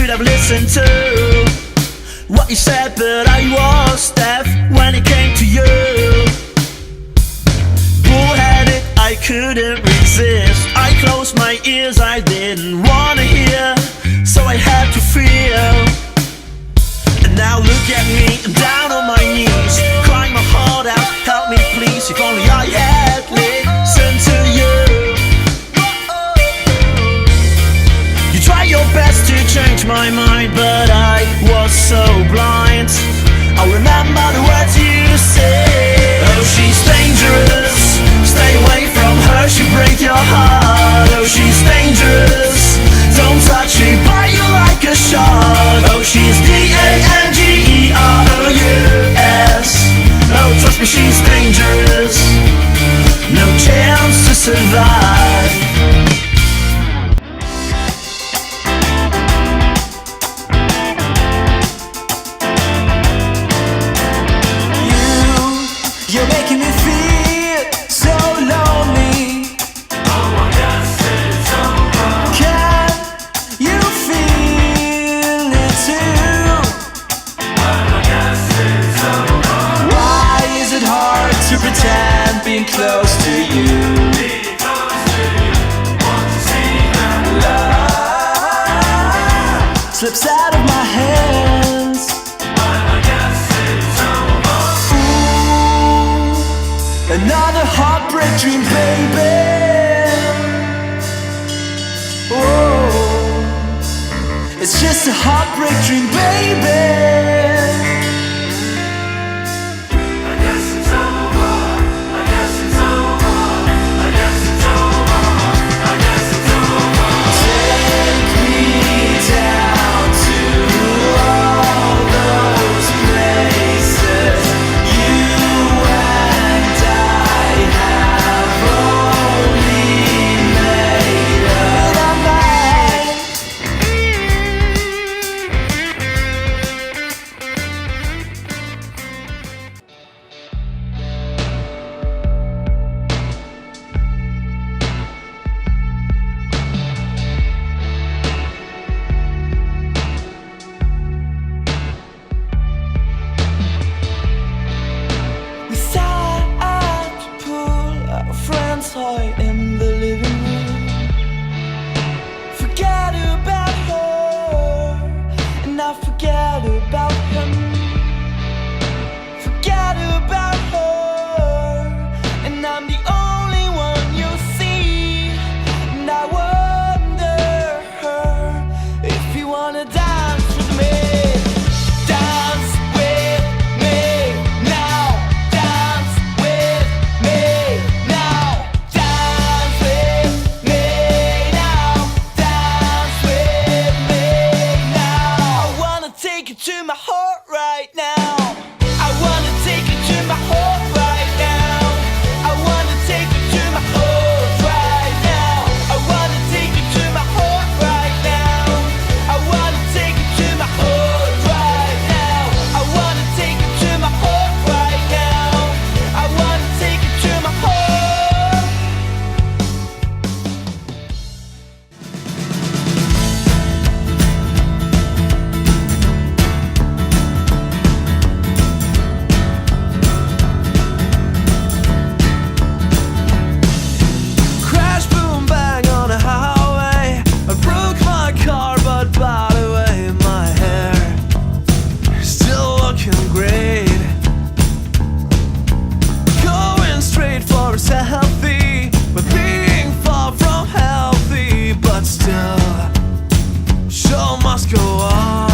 should have listened to what you said, but I was deaf when it came to you. Bullheaded, I couldn't resist. I closed my ears, I didn't wanna hear, so I had to feel. And now look at me, I'm down on my knees, crying my heart out, help me please. If only I had listened to you. You try your best to change my mind, but I was so blind. I remember the words you said. Oh, she's dangerous, stay away from her, she'll break your heart. Oh, she's dangerous, don't touch me, bite you like a shark. Oh, she's dangerous. Oh, trust me, she's dangerous, no chance to survive. You're making me feel so lonely. Oh, I guess it's over. Can you feel it too? I guess it's over. Why is it hard to pretend being close to you? Because you want to see that Love slips out of my hands. I guess it's over. Another heartbreak dream, baby. Oh, it's just a heartbreak dream, baby. I guess it's over. I guess it's over. I guess it's over. I guess it's over. Take me down to all those places you and I have only made up our mind. We sat at the pool, our friends toy in the living room. Forget about her, and I forget about him. Forget about her, and I'm the only one you see. And I wonder if you wanna dance with me. Dance with me now. Dance with me now. Dance with me now. Dance with me now. I wanna take you to my heart right now. I wanna take you to my heart right now. I wanna take you to my heart right now. I wanna take you to my heart right now. I wanna take you to my heart right now. I wanna take you to my heart right now. I wanna take you to my heart. Crash, boom, bang on a highway. I broke my car, but by the way, my hair is still looking great. Going straight for a selfie, but being far from healthy. But still, show must go on.